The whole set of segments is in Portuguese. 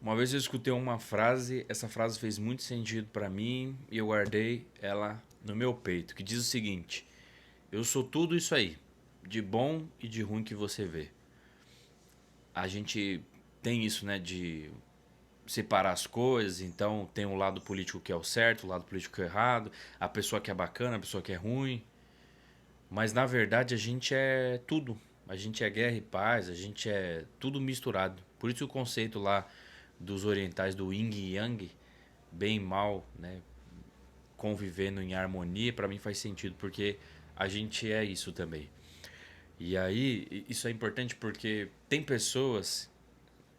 Uma vez eu escutei uma frase, essa frase fez muito sentido pra mim e eu guardei ela no meu peito, que diz o seguinte: eu sou tudo isso aí, de bom e de ruim que você vê. A gente tem isso, né, de separar as coisas, então tem o lado político que é o certo, o lado político que é o errado, a pessoa que é bacana, a pessoa que é ruim, mas na verdade a gente é tudo. A gente é guerra e paz, a gente é tudo misturado. Por isso o conceito lá dos orientais do yin e yang, bem e mal, né, convivendo em harmonia, para mim faz sentido, porque a gente é isso também. E aí, isso é importante porque tem pessoas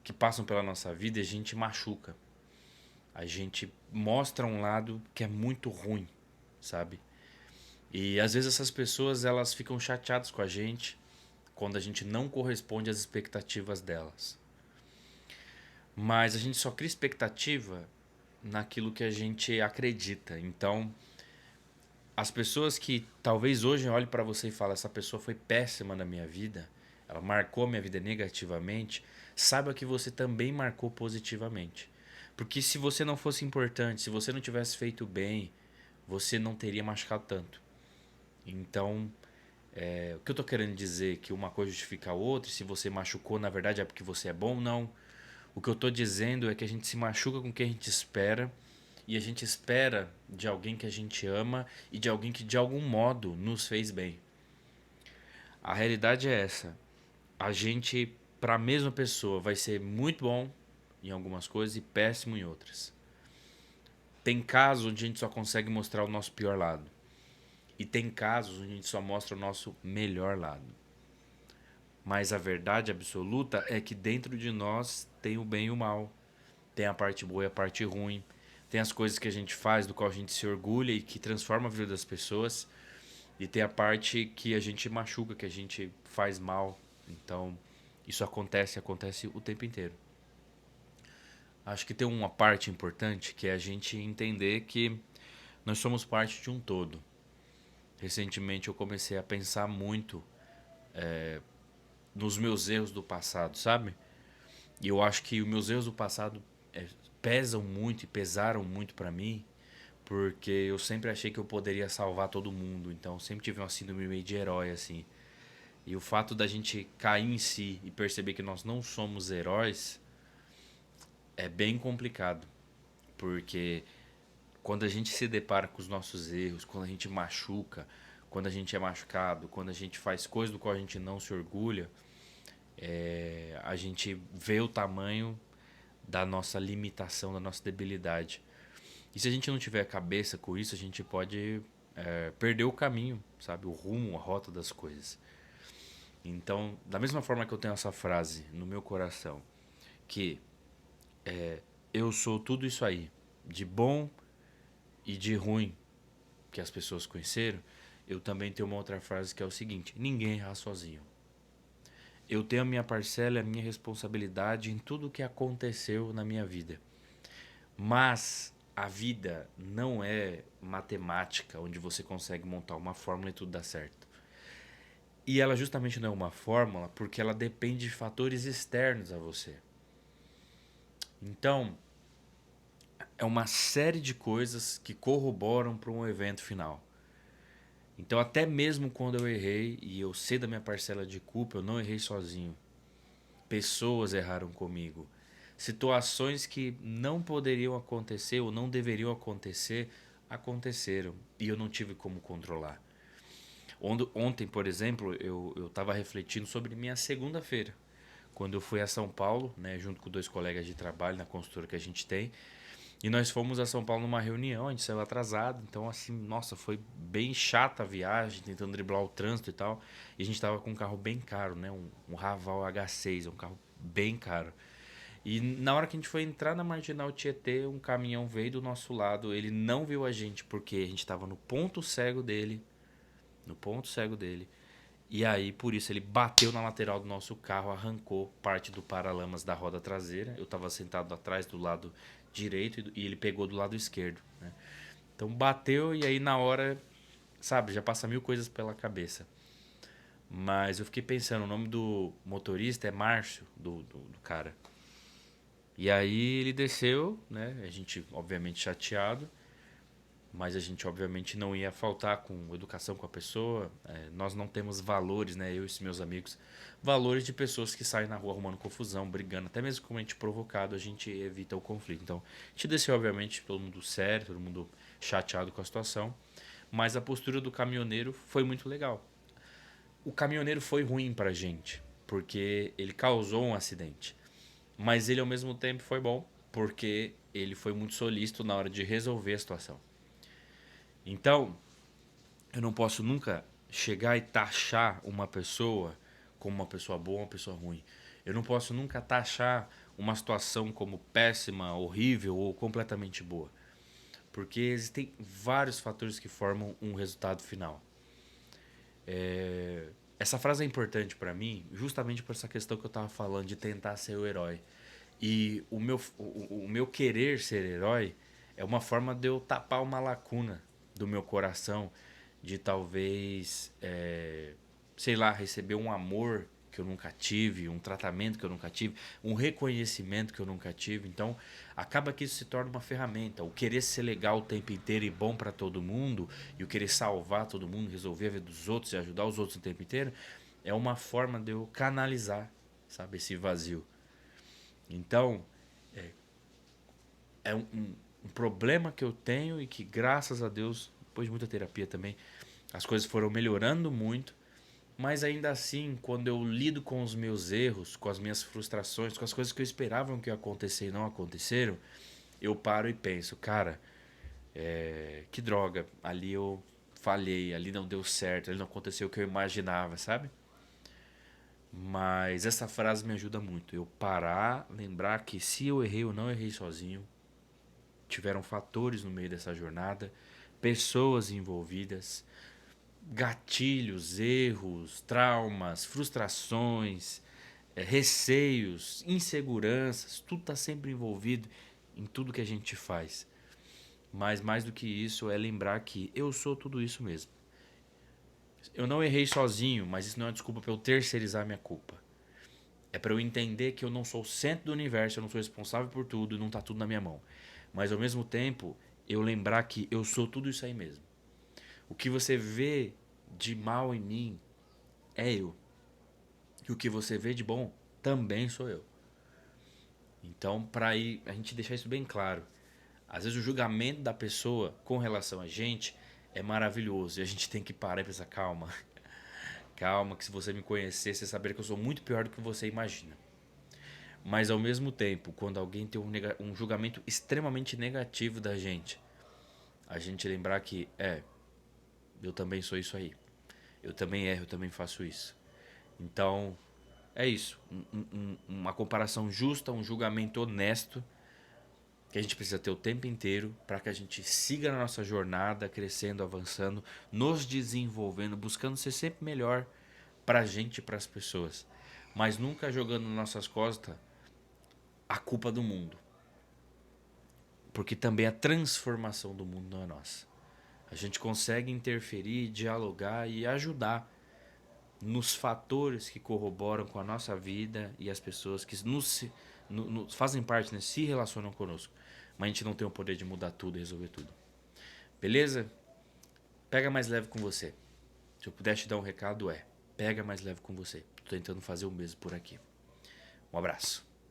que passam pela nossa vida e a gente machuca. A gente mostra um lado que é muito ruim, sabe? E às vezes essas pessoas elas ficam chateadas com a gente quando a gente não corresponde às expectativas delas. Mas a gente só cria expectativa naquilo que a gente acredita. Então, as pessoas que talvez hoje olhem para você e falem essa pessoa foi péssima na minha vida, ela marcou minha vida negativamente, saiba que você também marcou positivamente. Porque se você não fosse importante, se você não tivesse feito bem, você não teria machucado tanto. Então, o que eu estou querendo dizer é que uma coisa justifica a outra, se você machucou, na verdade é porque você é bom, não. O que eu estou dizendo é que a gente se machuca com o que a gente espera e a gente espera de alguém que a gente ama e de alguém que de algum modo nos fez bem. A realidade é essa. A gente, para a mesma pessoa, vai ser muito bom em algumas coisas e péssimo em outras. Tem casos onde a gente só consegue mostrar o nosso pior lado. E tem casos onde a gente só mostra o nosso melhor lado. Mas a verdade absoluta é que dentro de nós tem o bem e o mal. Tem a parte boa e a parte ruim. Tem as coisas que a gente faz, do qual a gente se orgulha e que transforma a vida das pessoas. E tem a parte que a gente machuca, que a gente faz mal. Então, isso acontece o tempo inteiro. Acho que tem uma parte importante que é a gente entender que nós somos parte de um todo. Recentemente eu comecei a pensar muito nos meus erros do passado, sabe? E eu acho que os meus erros do passado pesam muito e pesaram muito pra mim, porque eu sempre achei que eu poderia salvar todo mundo, então eu sempre tive uma síndrome meio de herói assim. E o fato da gente cair em si e perceber que nós não somos heróis é bem complicado, porque quando a gente se depara com os nossos erros, quando a gente machuca, quando a gente é machucado, quando a gente faz coisas do qual a gente não se orgulha, a gente vê o tamanho da nossa limitação, da nossa debilidade. E se a gente não tiver cabeça com isso, a gente pode perder o caminho, sabe? O rumo, a rota das coisas. Então, da mesma forma que eu tenho essa frase no meu coração, que eu sou tudo isso aí, de bom e de ruim que as pessoas conheceram, eu também tenho uma outra frase que é o seguinte: ninguém erra sozinho. Eu tenho a minha parcela e a minha responsabilidade em tudo o que aconteceu na minha vida. Mas a vida não é matemática, onde você consegue montar uma fórmula e tudo dá certo. E ela justamente não é uma fórmula porque ela depende de fatores externos a você. Então, é uma série de coisas que corroboram para um evento final. Então, até mesmo quando eu errei e eu sei da minha parcela de culpa, eu não errei sozinho. Pessoas erraram comigo. Situações que não poderiam acontecer ou não deveriam acontecer, aconteceram. E eu não tive como controlar. Ontem, por exemplo, eu estava refletindo sobre minha segunda-feira. Quando eu fui a São Paulo, né, junto com dois colegas de trabalho na consultora que a gente tem. E nós fomos a São Paulo numa reunião, a gente saiu atrasado. Então, assim, nossa, foi bem chata a viagem, tentando driblar o trânsito e tal. E a gente tava com um carro bem caro, né? Um Raval H6, é um carro bem caro. E na hora que a gente foi entrar na Marginal Tietê, um caminhão veio do nosso lado. Ele não viu a gente porque a gente tava no ponto cego dele. No ponto cego dele. E aí, por isso, ele bateu na lateral do nosso carro, arrancou parte do paralamas da roda traseira. Eu estava sentado atrás do lado direito e ele pegou do lado esquerdo. Né? Então bateu e aí na hora, sabe, já passa mil coisas pela cabeça. Mas eu fiquei pensando, o nome do motorista é Márcio, do cara. E aí ele desceu, né? A gente, obviamente, chateado, mas a gente, obviamente, não ia faltar com educação com a pessoa. Nós não temos valores, né? Eu e esses meus amigos, valores de pessoas que saem na rua arrumando confusão, brigando. Até mesmo com a gente provocado, a gente evita o conflito. Então, a gente desceu, obviamente, todo mundo sério, todo mundo chateado com a situação. Mas a postura do caminhoneiro foi muito legal. O caminhoneiro foi ruim pra gente, porque ele causou um acidente. Mas ele ao mesmo tempo foi bom, porque ele foi muito solícito na hora de resolver a situação. Então, eu não posso nunca chegar e taxar uma pessoa como uma pessoa boa ou uma pessoa ruim. Eu não posso nunca taxar uma situação como péssima, horrível ou completamente boa. Porque existem vários fatores que formam um resultado final. Essa frase é importante para mim justamente por essa questão que eu estava falando de tentar ser o herói. E o meu querer ser herói é uma forma de eu tapar uma lacuna do meu coração, de talvez, sei lá, receber um amor que eu nunca tive, um tratamento que eu nunca tive, um reconhecimento que eu nunca tive. Então, acaba que isso se torna uma ferramenta. O querer ser legal o tempo inteiro e bom para todo mundo, e o querer salvar todo mundo, resolver a vida dos outros e ajudar os outros o tempo inteiro, é uma forma de eu canalizar, sabe, esse vazio. Então, é um problema que eu tenho e que, graças a Deus, depois de muita terapia também, as coisas foram melhorando muito. Mas ainda assim, quando eu lido com os meus erros, com as minhas frustrações, com as coisas que eu esperava que ia acontecer e não aconteceram, eu paro e penso, cara, que droga, ali eu falhei, ali não deu certo, ali não aconteceu o que eu imaginava, sabe? Mas essa frase me ajuda muito. Eu parar, lembrar que se eu errei, eu não errei sozinho. Tiveram fatores no meio dessa jornada, pessoas envolvidas, gatilhos, erros, traumas, frustrações, receios, inseguranças, tudo está sempre envolvido em tudo que a gente faz. Mas mais do que isso é lembrar que eu sou tudo isso mesmo. Eu não errei sozinho, mas isso não é desculpa para eu terceirizar minha culpa. É para eu entender que eu não sou o centro do universo, eu não sou responsável por tudo e não está tudo na minha mão. Mas ao mesmo tempo, eu lembrar que eu sou tudo isso aí mesmo. O que você vê de mal em mim é eu. E o que você vê de bom também sou eu. Então, para aí a gente deixar isso bem claro. Às vezes o julgamento da pessoa com relação a gente é maravilhoso e a gente tem que parar e pensar, calma, calma, que se você me conhecer, você saberia que eu sou muito pior do que você imagina. Mas ao mesmo tempo, quando alguém tem um julgamento extremamente negativo da gente, a gente lembrar que, eu também sou isso aí. Eu também erro, eu também faço isso. Então, é isso. Uma comparação justa, um julgamento honesto que a gente precisa ter o tempo inteiro para que a gente siga na nossa jornada, crescendo, avançando, nos desenvolvendo, buscando ser sempre melhor para a gente e para as pessoas. Mas nunca jogando nas nossas costas a culpa do mundo. Porque também a transformação do mundo não é nossa. A gente consegue interferir, dialogar e ajudar nos fatores que corroboram com a nossa vida e as pessoas que nos fazem parte, né, se relacionam conosco. Mas a gente não tem o poder de mudar tudo e resolver tudo. Beleza? Pega mais leve com você. Se eu puder te dar um recado, pega mais leve com você. Tô tentando fazer o mesmo por aqui. Um abraço.